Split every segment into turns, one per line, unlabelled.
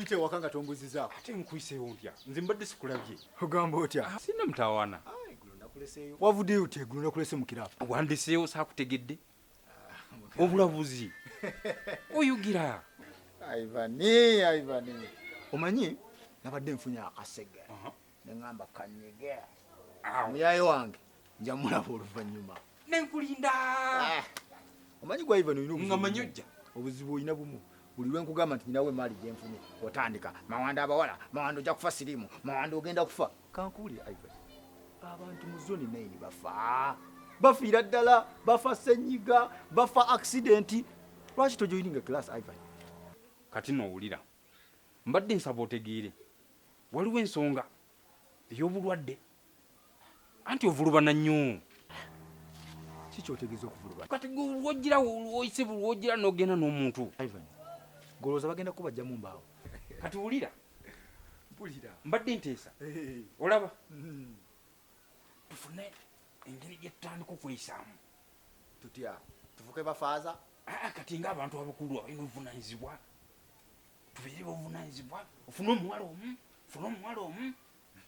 bite wakanga tombuzizaako
ate nkwiseewo ntya nze mbadde sikulabye
ogamba otya
sina mutawaana
wavuddeyo otya eggulo nakulese mu kiraapu
wandeseewo saakutegedde obulabuzi oyugira
Ivani omanyi nabadde nfunye akasege neŋŋamba kanyege muyaye wange nja mulaba oluvannyuma
nenkulinda
omanyi gwa Ivan olina
nga manyojja
obuzibu olina bumu buli lwe nkugamba nti nyinawe emaali gyenfunye otandika mawanda abawala mawanda ojja kufa sirimu mawanda ogenda kufa kankuwulira Ivan abantu mu zoni 9 bafiira ddala bafa ssenyiga bafa accidenti lwaki tojoyininga class Ivan
kati nowulira mbadde nsaba otegeere waliwo ensonga ey'obulwadde anti ovulubana nnyo
kikyotegeeza okuvulubana
kati lwogira oyise lwogira n'ogenda n'omuntu
Ivan golooza bagenda kubajjamu mbaawo
kati wulira
mpulira
mbadde nteesa olaba tufune engeri gye tutandika okweyisaamu
tutya tufuke bafaaza
kati ng'abantu abakulu abalina obuvunaanyizibwa tubeere babuvunaanyizibwa ofune omuwala omu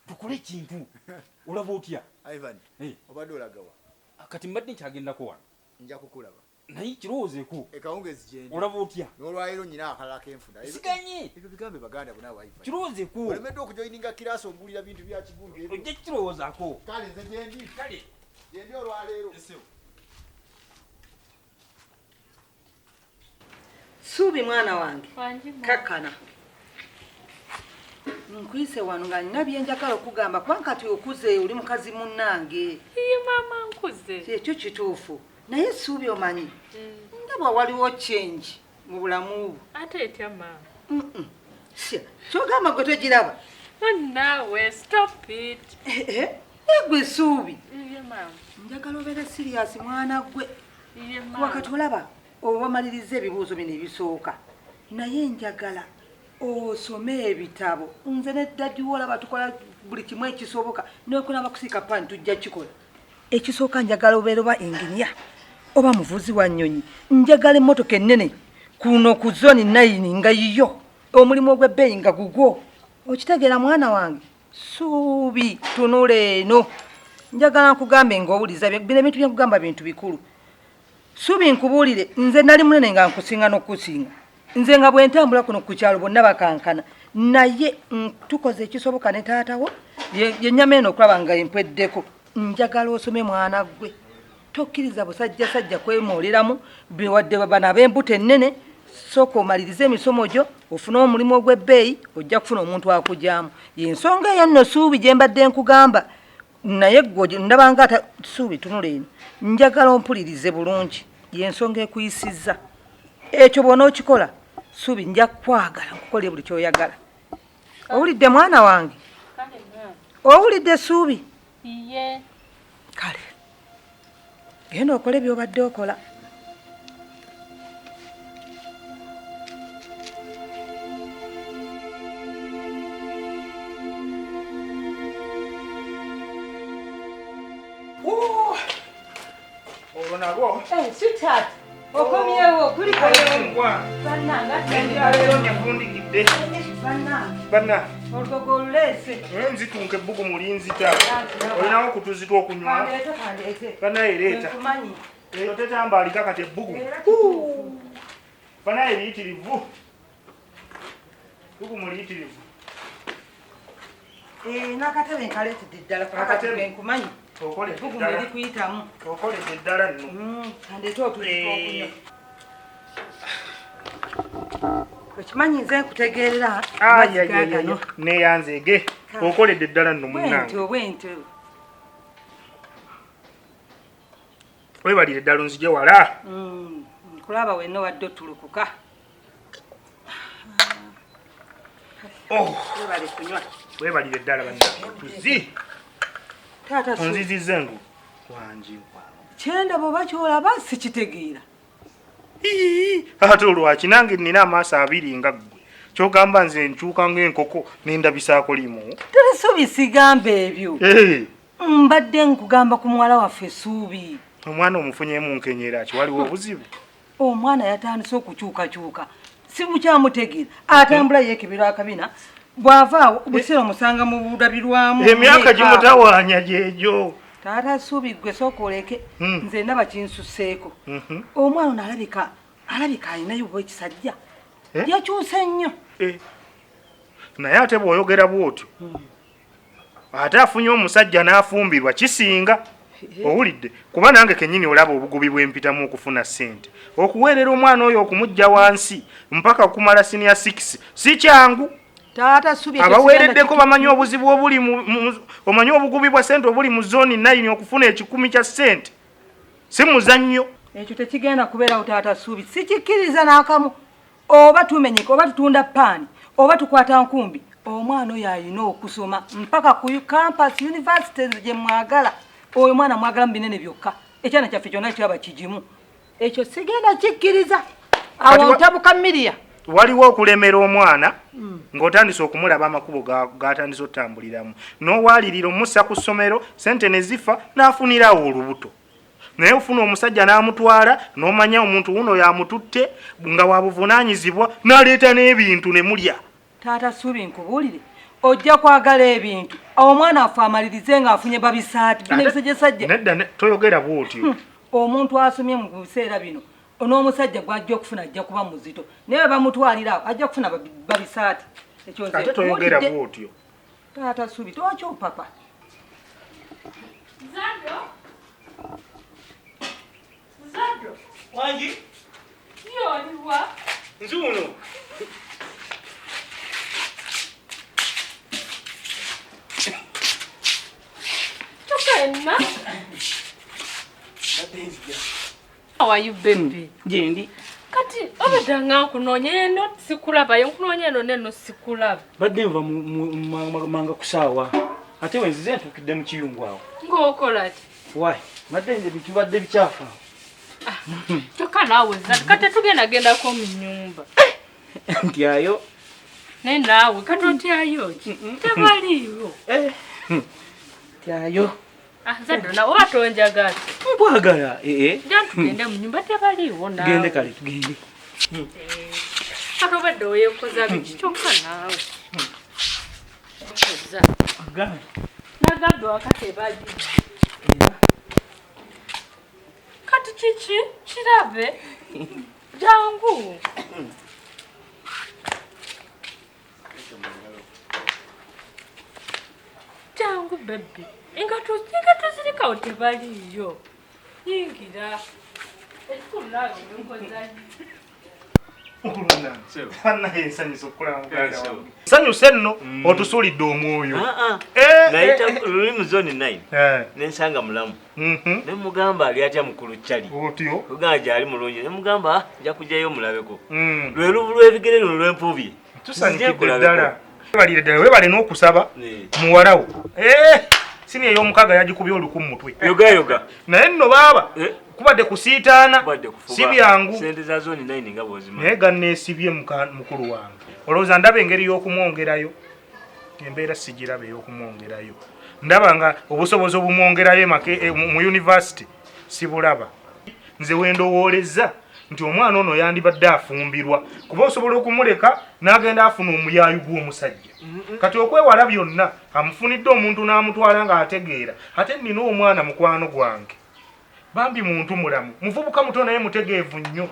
tukole ekintu olaba otya
Ivan obadde olagawa
kati mbadde nkyagendako wano
nja kukulaba
naye kirowoozeeko
ekawungeezi gyendi
olaba otya
n'olwaliro nyina akalala k'enfuna
siganye
ebyo bigambe baganda bonna Ivan
kirowoozeeko
olemedde okujoyininga kiraasi ombulira bintu bya kigundu ebyo
ojja kirowoozaako
kale nze gyendi olwaleero
Suubi mwana wange kakkana nkwise wano nga nina byenjagala okugamba kwankati okuze oli mukazi munnange
iye mama nkuze
ekyo kituufu naye Suubi omanyi ndabwa waliwo change mu bulamu
ate etya mama
kyogamba gwe togiraba
naawe stop it
egwe Suubi
iye mama
njagala obeere siriasi mwana gwe
iye mama
wakati olaba owamaliriza ebibuuzo bino ebisooka naye njagala osome ebitabo nze neddadi wolaba tukola buli kimu ekisoboka nekunaba kusiika pani tujja kikola ekisooka njagala obeera oba enginia oba muvuzi wa nnyonyi njagala emmotoka ennene kuno ku zoni 9 nga yiyo omulimu ogw'ebbeeyi nga gugwo okitegeera mwana wange Suubi tunula eno njagala nkugambe ng'owuliza bino ebintu byenkugamba bintu bikulu Suubi nkubuulire nze nali munene nga nkusinga n'okusinga nze nga bwe ntambula kuno ku kyalo bonna bakankana naye tukoze ekisoboka ne taatawo yennyama eno okulaba nga empweddeko njagala osome mwana gwe tokkiriza busajjasajja kwemooleramu wadde bano ab'embuto ennene sooka omalirize emisomo gyo ofune omulimu ogw'ebbeeyi ojja kufuna omuntu akugyamu yensonga eyo nno Suubi gye mbadde nkugamba naye gwe ndabanga ata Suubi tunula eno njagala ompulirize bulungi yensonga ekuyisizza ekyo bw'ona okikola Suubi nja kwagala nkukolere buli kyoyagala owulidde mwana wange owulidde Suubi
iye
kale genda okole by'obadde okola
nabo
sweetheart okomyewo kuli
banna
olugogo oluleese
nzitunka ebbugu mulinzita olinawo okutuzita okunywa banaye leeta eyo tetambaalika kati ebbugu banaye liyitirivu bugu muliyitirivu
n'akatebe nkaleetedde ddala kakatebe nkumanyi ebbugu mweri kuyitamu
okoledde eddala nno
kandeete otuliookunywa okimanyi nze nkutegeerera
ayayayaya neyanzeege okoledde eddala nno munnange
bwentyo
webalire eddala onzije wala
nkulaba wenna wadde otulukuka webale kunywa
webalire eddala bannatuzi
taata
onzizize ngu wangi
kyendaba oba kyolaba sikitegeera
ate olwaki nange nina amaaso abiri nga ggwe kyogamba nze nkyuka ng'enkoko n'endabisaako limu
Suubi sigamba ebyo mbadde nkugamba ku muwala waffe Suubi
omwana omufunyemu nkenyera ki waliwo obuzibu
omwana yatandise okukyukakyuka si bukyamutegeera atambula yeekebera akabina bw'avaawo busiro musanga mu budabirwamu
emyaka gimutawaanya gyegyo
taata Suubi gwe sooka oleke nze ndaba kinsuseeko omwana ono alabika alinayo bwekisajja yakyuse nnyo
naye ate bw'oyogera bw'otyo ate afunye omusajja n'afumbirwa kisinga owulidde kuba nange kennyini olaba obugubi bw'empitamu okufuna ssente okuweerera omwana oyo okumujja wansi mpaka okumala siniya 6 si kyangu
taata Suubi
abaweereddeko bamanyi obuzibu obuli omanyi obugubi bwa ssente obuli mu zooni 9 okufuna 10 kya ssente si muzannyo
ekyo tekigenda kubeerawo taata Suubi sikikkiriza n'akamu oba tumenyeka oba tutunda paani oba tukwata nkumbi omwana oyo alina okusoma mpaka ku campus universities gye mwagala oyo mwana mwagala mu binene byokka ekyana kyaffe kyonna kiraba kigimu ekyo sigenda kikkiriza awo ntabuka Miriya
waliwo okulemera omwana ng'otandise okumulaba amakubo gatandise otambuliramu n'owaalirira omussa ku ssomero sente ne zifa n'afunirawo olubuto naye ofuna omusajja n'amutwala n'omanya omuntu wuno yamututte nga wabuvunaanyizibwa n'aleeta n'ebintu ne mulya
taata Suubi nkubuulire ojja kwagala ebintu omwana afe amalirize ng'afunye babisaati bino ebisajjasajja
nedda toyogera bw'otyo
omuntu asomye mu biseera bino n'omusajja gw'ajja okufuna ajja kuba muzito naye bamutwalira ajja kufuna babisaati
ate toyogera bw'otyo
taata Suubi twakyopapa
Zado.
wangi
Yoliwa.
nzuuno
Tokenna. How are you, baby?
Jendi.
Kati obadanga nkunoonya eno sikulaba nkunoonya eno neno sikulaba.
Badde nva manga kusaawa. Ate wenzize ntukidde mu kiyungu awo.
Ng'okola ki?
Why? Badde nze bikibadde bikyafu.
Kyokka naawe Zado kati tugendako mu nnyumba.
Ntyayo.
Naye naawe kati otyayo ki? Tebaliiwo.
Ntyayo.
Zado nawe oba tonjagala.
Nkwagala.
Nja tugende mu nnyumba tebaliiwo naawe.
Tugende kale tugende.
Kati obadde oyeekoza biki kyokka naawe. Nagadde wakati ebaji. Kati kiki kirabe jangu jangu bebe ingato zirikawo tebaliyo yingira ekulaga ngonzaji
Naye nsanyusa okulaba muganda wange. Nsanyuse nno otusuulidde omwoyo.
Nayita luli zone 9 nensanga mulamu ne mugamba ali atya mukulu chali
otyo
kugamba gyali mulungi ne mugamba nja kujjayo mulabeko lwe luvu lw'ebigere luno lw'empubye
tusanyukidde ddala webalire ddala webale n'okusaba muwalawo sini ey'omukaga yagikubye oluku mu mutwe
yoga
naye nno baaba kubadde kusiitaana si byangu
sente za zone 9 nga bw'ozima
naye ganneesibye mukulu wange olowooza ndaba engeri y'okumwongerayo embeera sigiraba ey'okumwongerayo ndaba nga obusobozi obumwongerayo mu university sibulaba nze wendowooleza nti omwana ono yandibadde afumbirwa kuba osobola okumuleka n'agenda afuna omuyaayu gw'omusajja kati okwewala byonna amufunidde omuntu n'amutwala ng'ategeera ate nnina omwana mukwano gwange bambi muntu mulamu muvubuka muto naye mutegeevu nnyo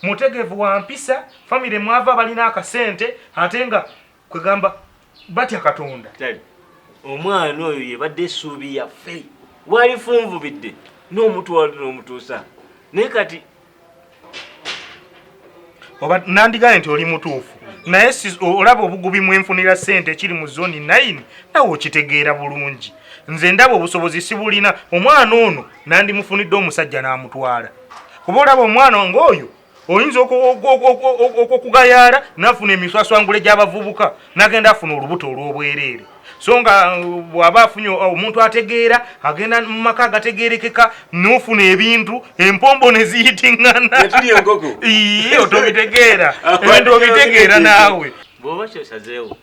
mutegeevu wa mpisa famire mwava balina akasente ate nga kwegamba batya Katonda
omwana oyo yebadde essuubi yaffe walifunvubidde n'omutwala n'omutuusa naye kati
oba nandigaye nti oli mutuufu naye olaba obugubi mwenfunira ssente ekiri mu zoni 9 nawe okitegeera bulungi nze ndaba obusobozi sibulina omwana ono nandimufunidde omusajja n'amutwala kuba olaba omwana ng'oyo oyinza okugayaala n'afuna emiswaswangule gy'abavubuka n'agenda afuna olubuto olw'obwereere so nga bw'aba afunye omuntu ategeera agenda mu maka agategeerekeka n'ofuna ebintu empombo ne ziyitiŋŋana otobitegeera ebintu obitegeera naawe
bw'oba kyosazeewo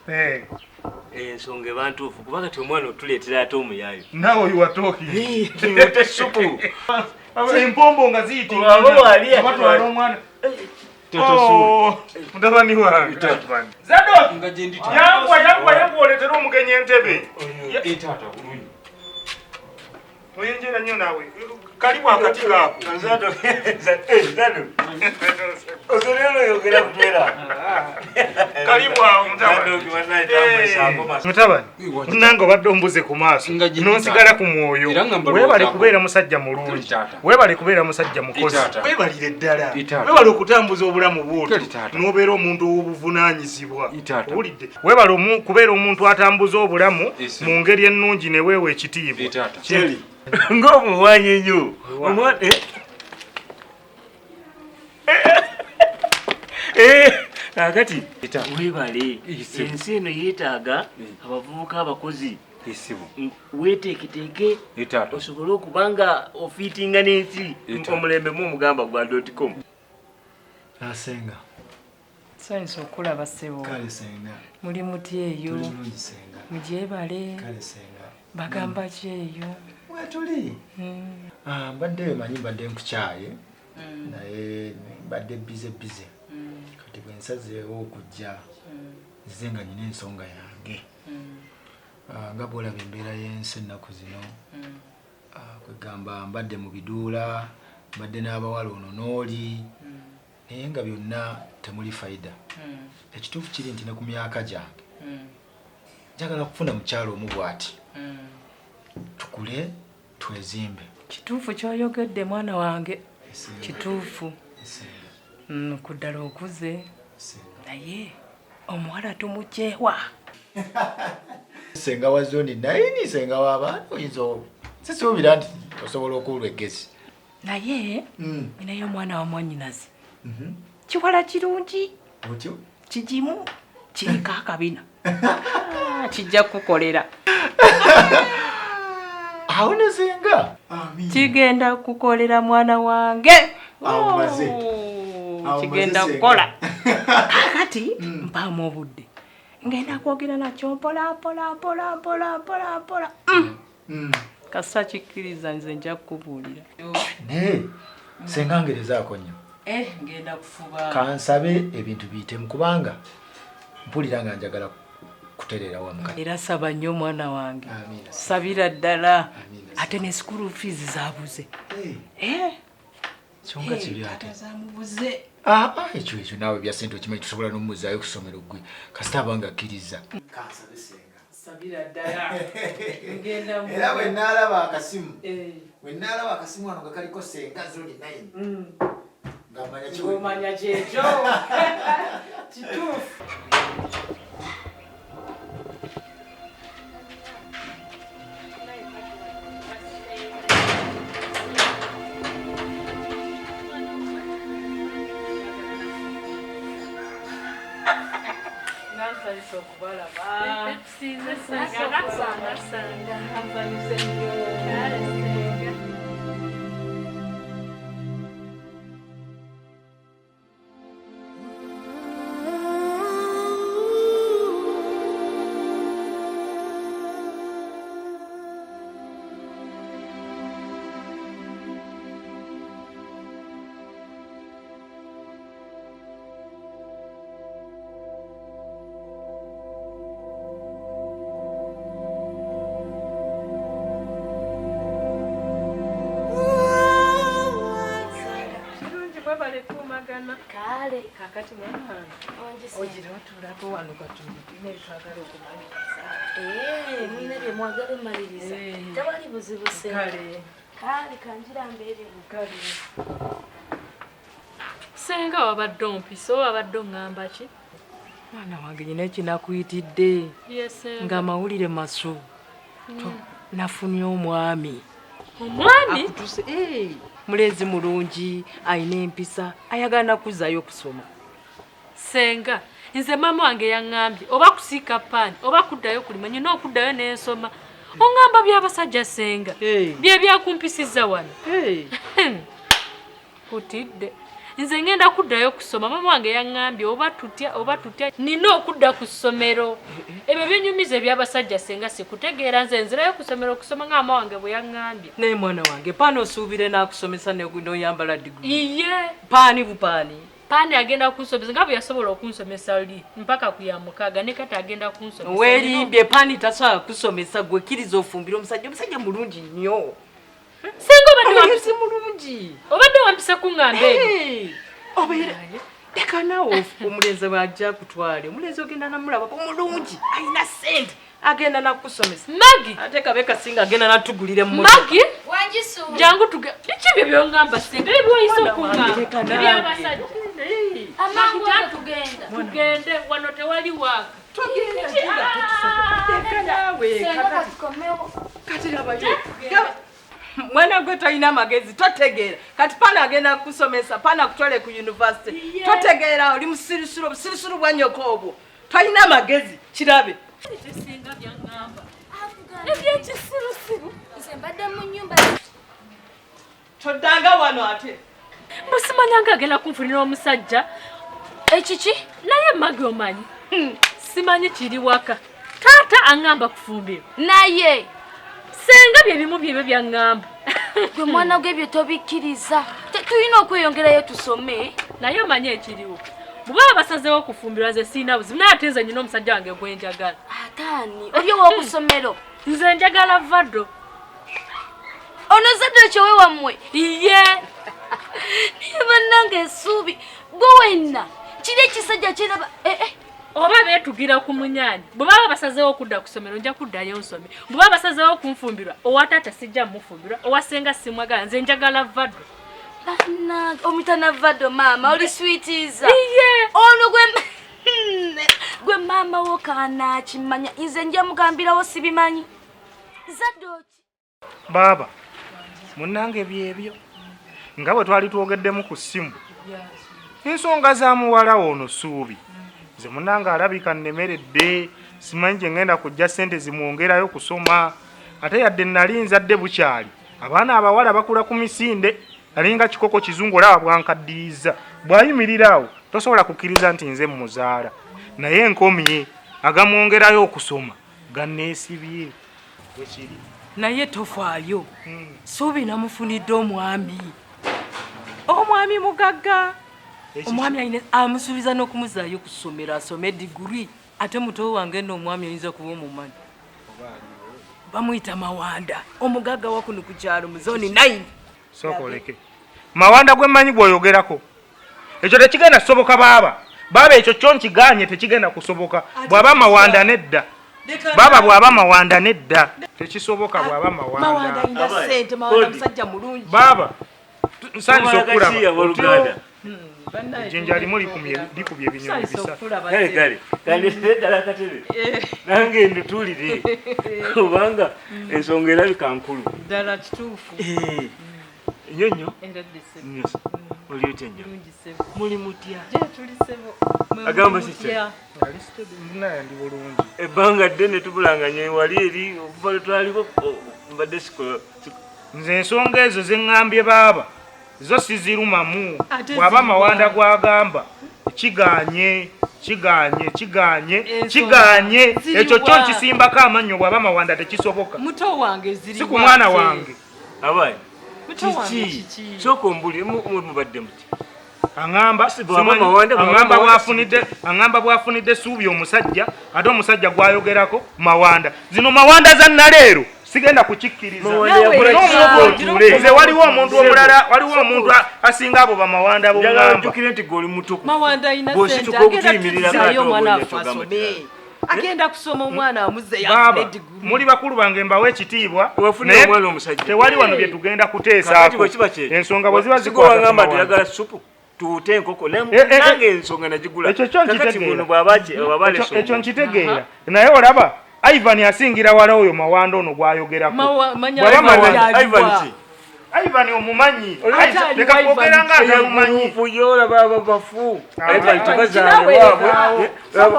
ensonga eba ntuufu kuba kati omwana otuleetera ate omuyaayo
naawe oyo watooki
tesupu
empombo nga ziyitiŋŋana batwala omwana Mutabani wange.
Zadok.
Yangwa oletera omugenyi entebe.
Tata bulungi.
Oyinjira nnyo naawe. Kalibu akati kaako.
Zadok. Osolero yogera kutwera.
Kalibu awo mutabani. Nange obadde ombuze ku maaso. N'onsigala ku mwoyo. Weebale kubeera musajja mulungi. Weebale kubeera musajja mukozi. Weebalire ddala. Weebale okutambuza obulamu bw'otyo. N'obeera omuntu ow'obuvunaanyizibwa. Owulidde? Weebale kubeera omuntu atambuza obulamu mu ngeri ennungi ne weewa ekitiibwa.
Ng'omuwanyi nnyo. Omwana kakati weebale ensi eno yeetaaga abavubuka abakozi weeteeketeeke osobole okuba nga ofiitinga n'ensi omulembe mu omugamba gwa .com.
Asenga.
Nsanyusa okulaba ssebo.
Kale senga.
Muli muti eyo.
Tuli bulungi senga.
Mugyebale.
Kale senga.
Bagamba ki eyo?
Wetuli. Mbadde manyi mbadde nkukyaye. Naye mbadde bize. Kati bwe nsazeewo okujja nzize nga nyina ensonga yange. Nga bw'olaba embeera y'ensi ennaku zino. Kwegamba mbadde mu biduula, mbadde n'abawala ono n'oli. Naye nga byonna temuli fayida. Ekituufu kiri nti ne ku myaka gyange njagala kufuna mukyalo omu bw'ati. Tukule twezimbe.
Kituufu ky'oyogedde mwana wange. Kituufu. Ku ddala okuze. Naye omuwala tumugyewa.
Senga wa zoni 9 senga w'abantu oyinza sisuubira nti osobola okuwulwa eggezi.
Naye ninayo omwana wa mwannyinaze. Kiwala kirungi.
Otyo?
Kigimu kiriko akabina. Kijja kukolera.
Awo ne senga.
Kigenda kukolera mwana wange.
Amaze.
Kigenda kukola. Kakati mpaamu obudde. Ngenda kwogera nakyo mpola. Kasa kikkiriza nze nja kukubuulira.
Ne senga ngerezaako nnyo.
Ngenda kufuba.
Kansabe ebintu biyitemu kubanga mpulira nga njagala kutereera wamu.
Era saba nnyo mwana wange. Sabira ddala. Ate ne school fees zaabuze.
Kyonga kiri ate.
Zaamubuze.
Ekyo naawe bya ssente okimanyi tusobola n'omuzaayo ku ssomero ggwe kasita abanga akkiriza. Kansabe senga.
Sabira ddala. Ngenda mu.
Era bwe nnaalaba akasimu. Bwe nnaalaba akasimu wano nga kaliko senga zoni 9. Ng'amanya kiwe.
Ng'omanya kyekyo. Kituufu.
Kale
kakati mwana ogira otulako wano katulina ebitwagala okumaliriza.
Mwine bye mwagala omaliriza. Tewali buzibu senga. Kale kanjira mbeere. Senga wabadde ompisa wabadde oŋŋamba ki?
Mwana wange nyina ekinakuyitidde. Nga amawulire masu. Nafunye omwami.
Omwami?
Akutuse mulezi mulungi ayina empisa ayagala nakuzaayo okusoma.
Senga nze mama wange yaŋŋambye oba kusiika paani oba kuddayo kulima nyina okuddayo n'ensoma. Oŋŋamba by'abasajja senga bye byakumpisiza wano. Kutidde nze ngenda kuddayo kusoma. Mama wange yaŋŋambye oba tutya nina okudda ku ssomero. Ebyo binyumiza eby'abasajja senga sikutegeera nze nzirayo ku ssomero okusoma nga mama wange bwe yaŋŋambye.
Naye mwana wange paani osuubire n'akusomesa n'oyambala diguli.
Iye
paani bupaani.
Pani agenda kunsomesa ngapo yasobola okunsomesa oli mpaka kuyamukaga ne kati agenda kunsomesa.
Welimbye pani tasobola kusomesa gwe kiriza ofumbira omusajja mulungi nnyo.
Sengo bade
wampisa mulungi.
Obadde wampisa kungambe.
Obeera leka nawe omulenzi bw'ajja kutwale omulenzi ogenda namulaba omulungi ayina ssente agenda nakusomesa.
Magi
ate kabeka singa agenda natugulira mu
Magi wanjisu jangu tuge bichi byo ngamba singa ebiwayiso kungamba byabasajja. Amangu tugende wano tewali waka.
Mwana gwe toyina magezi totegeera kati pana agenda kusomesa pana kutwale ku university totegeera oli musirisuru bwa nyoko obwo toyina magezi kirabe
Singa byangamba
ebyekisirusiru nze mbadde mu nnyumba
toddanga wano ate
musimanyanga agenda kunfunira omusajja ekiki naye Magi omanyi simanyi kiri waka taata angamba kufumbira
naye
senga bye bimu bye byangamba
gwe mwana gwe byo tobikkiriza tulina okweyongerayo tusome
naye omanyi ekiriwo bwaba basazeewo okufumbirwa nze siina buzibu naye ate nze nyina omusajja wange gwenjagala
ataani oli owokusomero
nze njagala Vado
ono zadde ekyowe wammwe
iye
niye bannange essuubi gwe wenna kiri ekisajja kiraba
oba beetugira ku munyaani bwe baba basazeewo okudda ku ssomero nja kuddayo nsome bwe baba basazeewo okunfumbirwa owa taata sijja mufumbirwa owasenga simwagala nze njagala Vado
bannange omutana Vado maama oli switiiza
iye
ono gwe maama wo kaanaakimanya nze nja mugambirawo sibimanyi zadooki
Baba munnange byebyo nga bwe twali twogeddemu ku ssimu ensonga za muwala ono Suubi nze munnange alabika nnemeredde simanyi gye ngenda kujja ssente zimwongerayo kusoma ate yadde nali nzadde bukyali abaana abawala bakula ku misinde alinga kikoko kizungu olaba bwankaddiriza bw'ayimirira awo tosobola kukkiriza nti nze mmuzaala naye enkomye agamwongerayo okusoma ganneesibye wekiri
naye tofaayo Suubi namufunidde omwami mugagga omwami ayina amusuubiza n'okumuzaayo ku ssomero asome diguri ate muto wange n'omwami ayinza kuba omumanyi bamuyita Mawanda omugagga wakuno ku kyalo mu zooni 9
sooka oleke Mawanda gwe mmanyi gw'oyogerako ekyo tekigenda kusoboka baba ekyo kyo nkiganye tekigenda kusoboka bw'aba Mawanda nedda baba bw'aba Mawanda nedda tekisoboka bw'aba
Mawanda ayina ssente Mawanda musajja mulungi
baba nsanyusa okulaba
Jinja likubye ebinyonyi bisa. Kale ddala katebe. Nange nditulire. Kubanga ensonga erabika nkulu.
Ddala kituufu.
Nyonyo. Oli otya? Muli mutya? Agamba sitya. Ebbanga ddene tubulanganye wali eri okuva twaliko mbadde sikola.
Nze ensonga ezo zeŋŋambye baba zo sizirumamu bw'aba Mawanda gwagamba kiganye ekyo kyo nkisimbako amannyo bw'aba Mawanda tekisoboka
muto wange ziri
si ku mwana wange
abaye kiki soko mbuli mubadde muti
aŋŋamba bw'afunidde Suubi omusajja ate omusajja gwayogerako Mawanda zino Mawanda za naleero sigenda kukikkiriza nze waliwo omuntu omulala waliwo omuntu asinga abo bamawanda bomugamba
Mawanda ina sente agenda kusoma omwana amuze
baba muli bakulu bange mbawe ekitiibwa tewali wano bye tugenda kuteesaako ensonga bwe ziba
zikwata supu tuute enkoko nange ensonga nagigula
ekyo nkitegeera naye olaba Ivan asingira wala oyo Mawanda ono gwayogerako Ivan omumanyi leka kwogera nga atamumanyi
yola baba bafu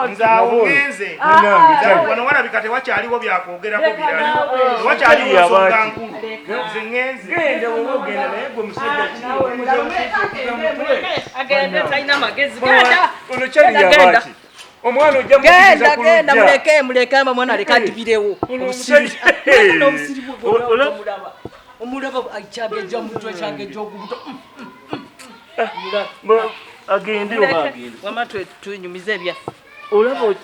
nze wano walabika tewakyaliwo byakwogerako birala wakyaliwo ensonga nkulu nze ŋŋenze
genda wogenda naye gwe musajja ono kyali yabaki omwana ojja
genda muleke mwana aleka adibirewo omulaba kyange gya mutwe kyange gy'ogubuto
agende oba agende.
Wama tunyumize ebya.
Olaba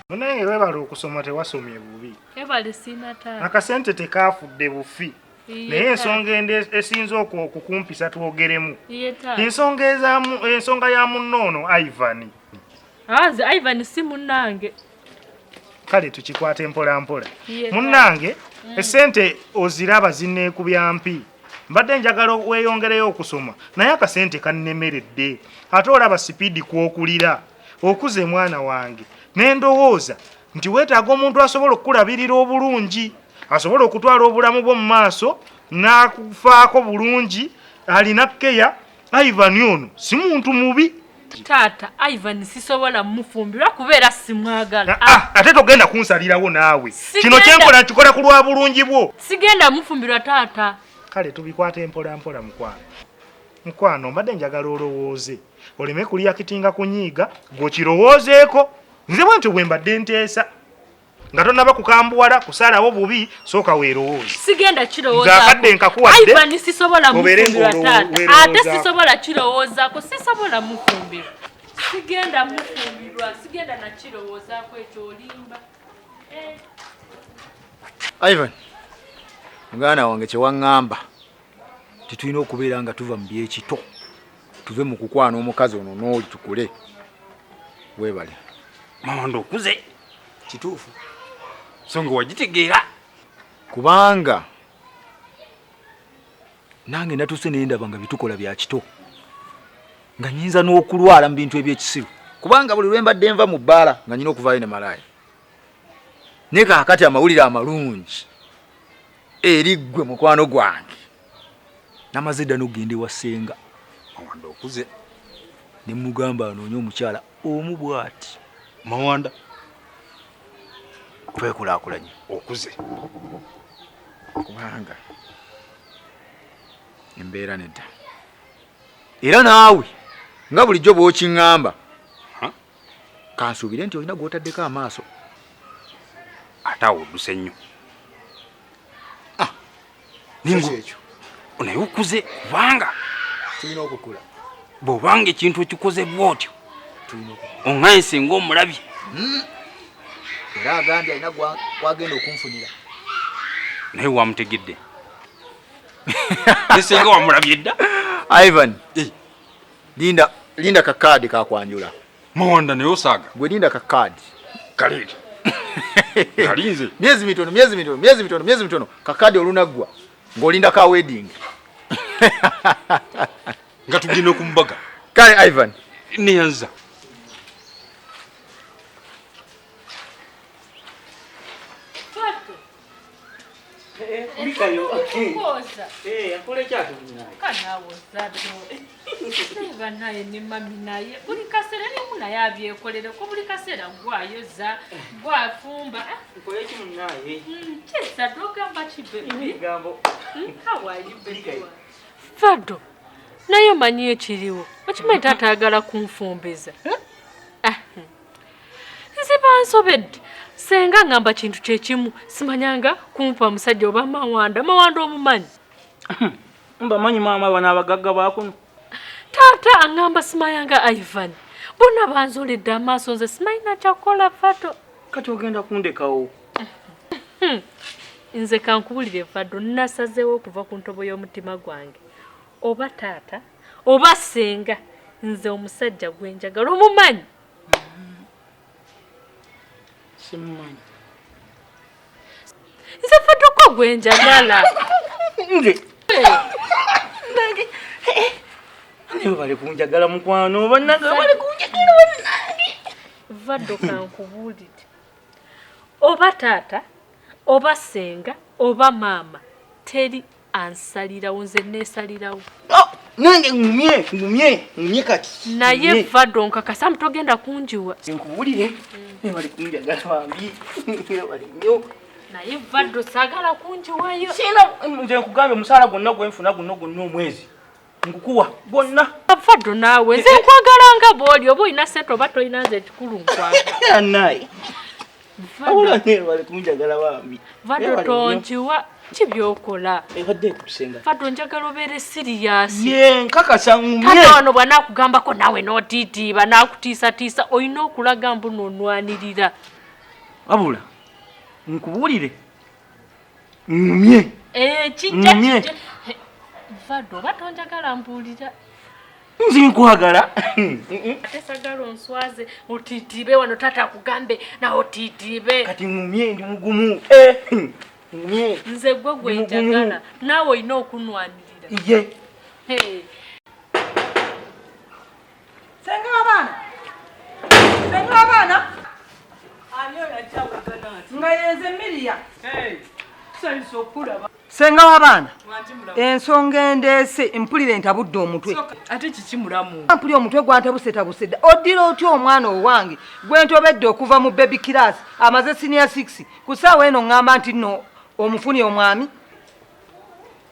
Naye webala okusoma tewasomye bubi.
Ebale sina taata.
Akasente tekafudde bufi. Naye ensonga esinza okukumpisa twogeremu. Ensonga ya munnoono Ivan.
Aze Ivan si munnange.
Kale tukikwate mpola mpola. Munnange esente oziraba zinneekubya mpi. Mbadde njagala weeyongereyo okusoma naye akasente kannemeredde. Ate olaba sipiidi kwokulira. Okuze mwana wange. Nendowooza nti weetaaga omuntu asobola okukulabirira obulungi. Asobola okutwala obulamu bwo mu maaso n'akufaako bulungi. Alina keya. Ivan ono si muntu mubi.
Taata Ivan sisobola mufumbirwa kubeera simwagala.
Ate togenda kunsalirawo naawe. Kino kyenkola nkikola ku lwa bulungi bwo.
Sigenda mufumbirwa taata.
Kale tubikwate mpola mpola mukwano. Mukwano mbadde njagala olowooze. Oleme kulya kitinga kunyiiga gw'okirowoozeeko. Nze bwentyo bwe mbadde nteesa. Nga tonnaba kukambuwala kusalawo bubi sooka weerowooze.
Sigenda kirowooza.
Ng'akadde nkakuwadde.
Ivan sisobola mufumbirwa taata. Ate sisobola kirowoozaako. Sisobola mufumbirwa. Sigenda mufumbirwa. Sigenda na kirowoozaako ekyo olimba.
Ivan, muganda wange kyewaŋŋamba titulina okubeera nga tuva mu byekito. Tuve mu kukwana omukazi ono n'oli tukule. Weebale.
Mawanda okuze.
Kituufu.
So nga wagitegeera.
Kubanga nange natuuse ne ndaba nga bitukola bya kito. Nga nnyinza n'okulwala mu bintu eby'ekisiru. Kubanga buli lwe mbadde nva mu bbaala nga nnyina okuvaayo ne malaaya. Naye kaakati amawulire amalungi eri ggwe mukwano gwange. Namaze dda n'okugenda ewa ssenga.
Mawanda okuze.
Ne mugamba anoonye omukyala omu bw'ati.
Mawanda
twekulaakulanye.
okuze.
Kubanga embeera nedda. Era naawe nga bulijjo bw'okiŋŋamba kansuubire nti olina gw'otaddeko amaaso.
Ate awo odduse nnyo.
Ekyo
naye okuze kubanga
tulina okukula.
bw'obanga ekintu ekikoze bw'otyo oŋŋayise ng'omulabye.
Era agambye alina gwagenda okunfunira.
Naye wamutegedde. Nesenga wamulabye dda.
Ivan, linda kakaadi kakwanjula.
Mawanda naye osaaga.
Gwe linda kakaadi.
Kaleeti. Kalinze.
Myezi mitono. Kakaadi olunaggwa ng'olinda ka wedding.
Nga tugenda okumbaga.
Kale Ivan.
Neyanza.
Mikayo.
Koza.
Akole kyatu naye.
Kanaawo zaddo. Senga naye ne mami naye. Buli kaseera ne munaye abyekolere ko buli kaseera gwayoza, gwafumba.
Nkole kimu naye.
Kyesa togamba kibe.
Gambo.
Hawaii bebe. Fado. Naye omanyi ekiriwo. Okimanyi taata ayagala kunfumbeza. Nze bansobedde. Senga ngamba kintu kyekimu simanyanga kumpa musajja oba Mawanda omumanyi.
Mbamanyi maama bano abagagga bakuno.
Taata angamba simayanga Ivan. Bona banzoledde amaaso nze simayina kyakukola Fado.
Kati ogenda kundekawo.
Nze kankubulire Fado nasazeewo okuva ku ntobo y'omutima gwange. Oba taata oba senga nze omusajja gwenjagala omumanyi.
Simanyi.
Nze Fado ko gwenjagala.
Nze. Naye bali kunjagala mukwano bannaga bali kunjagala bannange.
Fado kankubulire. Oba taata oba senga oba maama teri ansalirawo nze neesalirawo.
Nange ngumye kati.
Naye Fado nkakasa mutogenda kunjiwa.
Nkubulire. Bali kunjagala bambi. Bali nnyo.
Naye Fado saagala kunjiwayo.
Sina nze nkugambye omusaala gwonna gwenfuna guno omwezi. Nkukuwa gwonna.
Fado naawe nze nkwagalanga bw'oli oba olina sente oba tolina nze ekikulu nkwagala.
Naye. abula ne bali kunjagala bambi
Vado tonchiwa chibyokola
ebadde kusenga
Vado njagala obeere serious
ye nkakasa ngumye
Kata wano bwana kugambako nawe n'otiitiiba n'akutiisatiisa olina okulaga mbu n'onwanirira
abula nkubuulire ngumye
kijja Vado oba tonjagala mbuulira
nzi nkwagala
ate sagala onswaze otiitiibe wano tata akugambe nawe otiitiibe
kati ngumye ndi mugumu ngumye
nze gwe gwe njagala naawe olina okunwanirira
ye
Senga abaana
ani oyo akyawagana ati
nga yenze Miriya
tusanyusa okulaba
senga w'abaana ensonga endeese mpulire ntabudde omutwe
ate kiki mulamu
mpulire omutwe gwantabuse dda oddira otya omwana owange gwe ntobedde okuva mu baby class amaze senior 6 ku ssaawa eno ŋŋamba nti nno omufunye omwami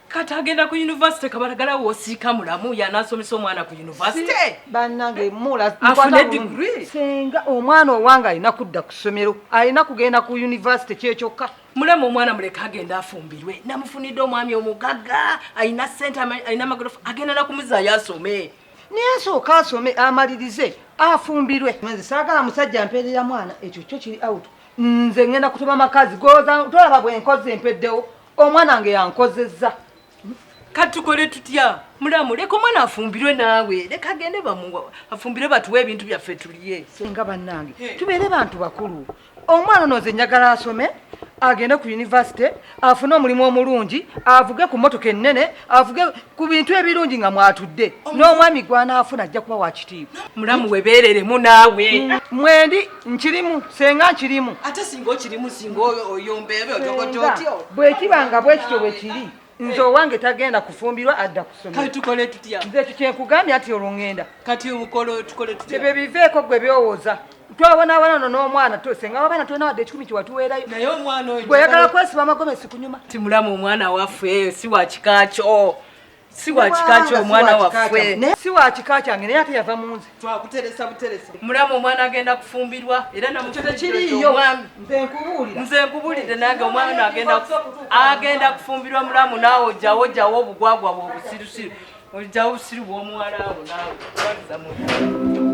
kati agenda ku university kabalagala woosiika mulamu yanaasomesa omwana ku university
bannange mula
afune degree
senga omwana owange alina kudda ku ssomero alina kugenda ku university kyekyokka
mulamu omwana muleka agenda afumbirwe namufunidde omwami omugagga alina sente alina amagorofa agenda nakumuzaayo asome
naye asooka asome amalirize afumbirwe nze saagala musajja mpeerera mwana ekyo kyo kiri out nze ngenda kutoba makazi goza tolaba bwenkoze empeddewo omwana wange yankozezza
kati tukole tutya mulamu leka omwana afumbirwe naawe leka agende afumbirwe batuwe ebintu byaffe tulye
senga bannange tubeere bantu bakulu omwana ono nze njagala asome agende ku university afune omulimu omulungi avuge ku mmotoka ennene avuge ku bintu ebirungi nga mwatudde n'omwami gwanaafuna ajja kuba wakitiibwa
mulamu webeereremu naawe
mwendi nkirimu senga nkirimu
ate singa okirimu singa oyombeebe ojogojo otyo
bwekibanga bwekityo bwe kiri nze owange tagenda kufumbirwa adda kusomera
kati tukole tutya
nze ekyo kyenkugambye ati olwongenda
kati tukole tutya
ebyo biveeko gwe byowooza twabonaabona no n'omwana senga wabaana tulina wadde 10 kiwatuweerayo
naye omwana oyo
bweyagala kwesiba amagomesi kunyuma
ti mulamu omwana waffe si wa kika kyo si wa kika kyo omwana waffe
si wa kika kyange naye ate yava mu nze
twakuteresa buteresi mulamu omwana agenda kufumbirwa era
namutekiriyo
nze nkubuulire nange omwana agenda kufumbirwa mulamu naawe ojjawo obugwagwa bwe obusirusiru ojjawo obusiru bw'omuwala abo naawe